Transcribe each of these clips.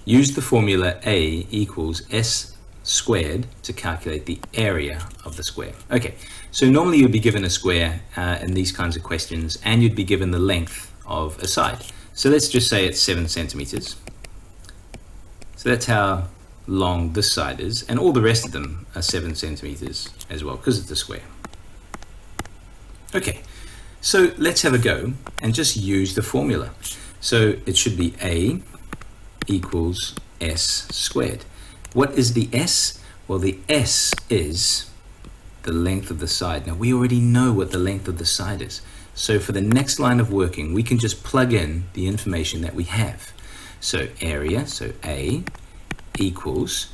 use the formula A equals S squared to calculate the area of the square. Okay, so normally you'd be given a square in these kinds of questions, and you'd be given the length of a side. So let's just say it's 7 centimeters. So that's how long this side is, and all the rest of them are 7 centimeters as well, because it's a square. Okay, so let's have a go and just use the formula. So it should be A equals S squared. What is the S? Well, the S is the length of the side. Now, we already know what the length of the side is. So for the next line of working, we can just plug in the information that we have. So area, so A equals,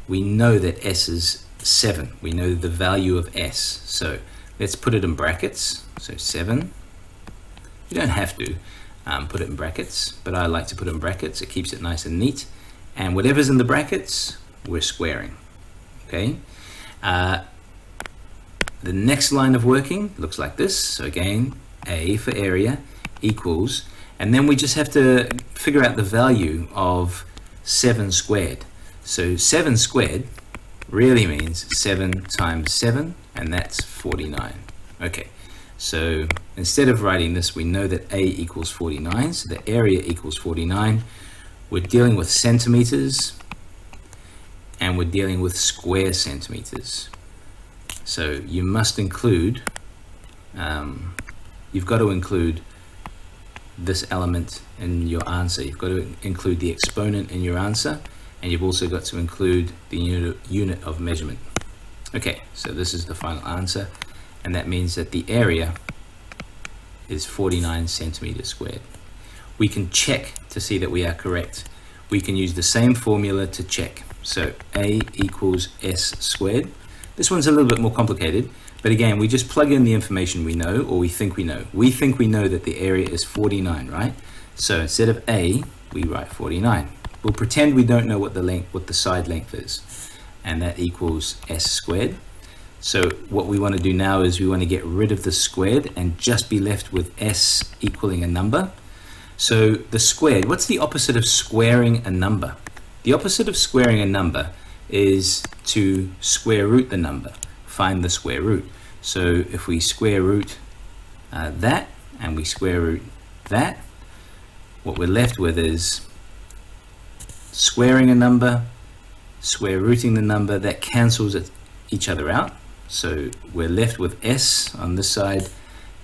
we know that S is 7. We know the value of S. So let's put it in brackets. So 7. You don't have to put it in brackets, but I like to put it in brackets. It keeps it nice and neat. And whatever's in the brackets, we're squaring. Okay. The next line of working looks like this. So again, A for area equals, and then we just have to figure out the value of 7 squared. So 7 squared really means 7 times 7, and that's 49. Okay, so instead of writing this, we know that A equals 49, so the area equals 49. We're dealing with centimeters, and we're dealing with square centimeters. So you must include, you've got to include this element in your answer. You've got to include the exponent in your answer, and you've also got to include the unit of measurement. Okay, so this is the final answer, and that means that the area is 49 centimeters squared. We can check to see that we are correct. We can use the same formula to check. So A equals S squared. This one's a little bit more complicated, but again, we just plug in the information we know, or we think we know. We think we know that the area is 49, right? So instead of A, we write 49. We'll pretend we don't know what the side length is, and that equals S squared. So what we want to do now is we want to get rid of the squared and just be left with S equaling a number. So the squared, what's the opposite of squaring a number? The opposite of squaring a number is to square root the number, find the square root. So if we square root that, and we square root that, what we're left with is squaring a number, square rooting the number. That cancels each other out. So we're left with S on this side,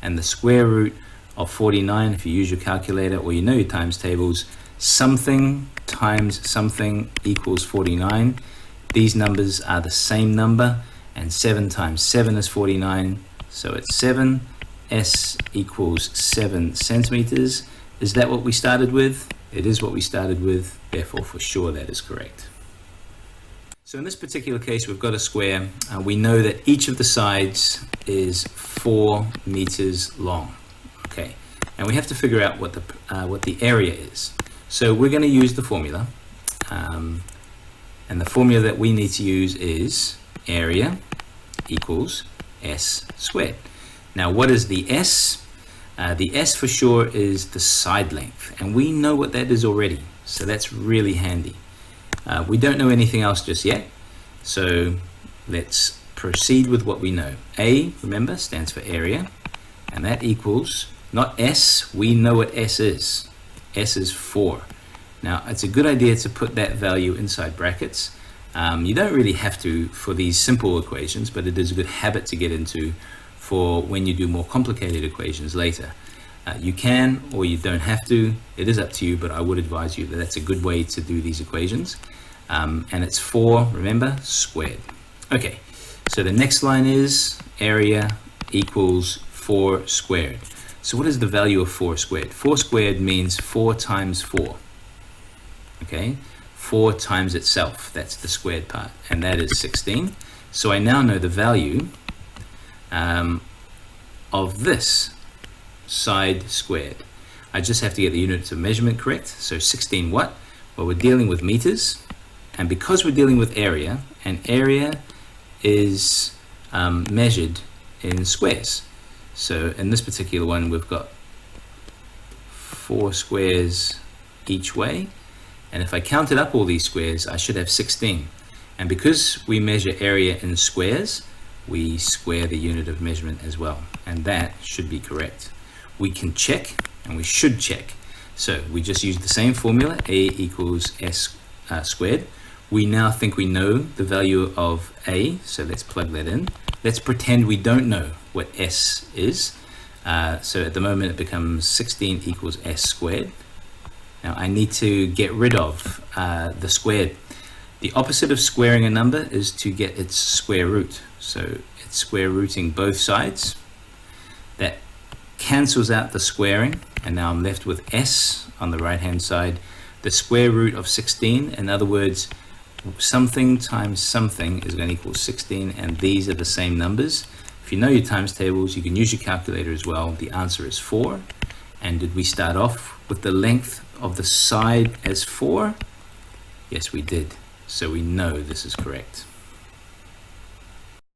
and the square root of 49, if you use your calculator or you know your times tables, something times something equals 49. These numbers are the same number, and 7 times 7 is 49, so it's 7. S equals 7 centimeters. Is that what we started with? It is what we started with, therefore for sure that is correct. So in this particular case, we've got a square. We know that each of the sides is 4 meters long. Okay, and we have to figure out what the area is. So we're going to use the formula. And the formula that we need to use is area equals S squared. Now, what is the S? The S for sure is the side length, and we know what that is already, so that's really handy. We don't know anything else just yet, so let's proceed with what we know. A, remember, stands for area, and that equals, not S, we know what S is. S is 4. Now, it's a good idea to put that value inside brackets. You don't really have to for these simple equations, but it is a good habit to get into for when you do more complicated equations later. You can or you don't have to. It is up to you, but I would advise you that that's a good way to do these equations. And it's 4, remember, squared. Okay, so the next line is area equals 4 squared. So what is the value of 4 squared? 4 squared means 4 times 4. Okay, 4 times itself, that's the squared part, and that is 16. So I now know the value of this side squared. I just have to get the units of measurement correct. So 16 what? Well, we're dealing with meters, and because we're dealing with area, and area is measured in squares. So in this particular one, we've got 4 squares each way, And if I counted up all these squares, I should have 16. And because we measure area in squares, we square the unit of measurement as well. And that should be correct. We can check, and we should check. So we just use the same formula, A equals S squared. We now think we know the value of A, so let's plug that in. Let's pretend we don't know what S is. So at the moment it becomes 16 equals S squared. Now I need to get rid of the squared. The opposite of squaring a number is to get its square root. So it's square rooting both sides. That cancels out the squaring, and now I'm left with S on the right hand side. The square root of 16, in other words, something times something is going to equal 16, and these are the same numbers. If you know your times tables, you can use your calculator as well. The answer is 4. And did we start off with the length of the side as 4? Yes, we did. So we know this is correct.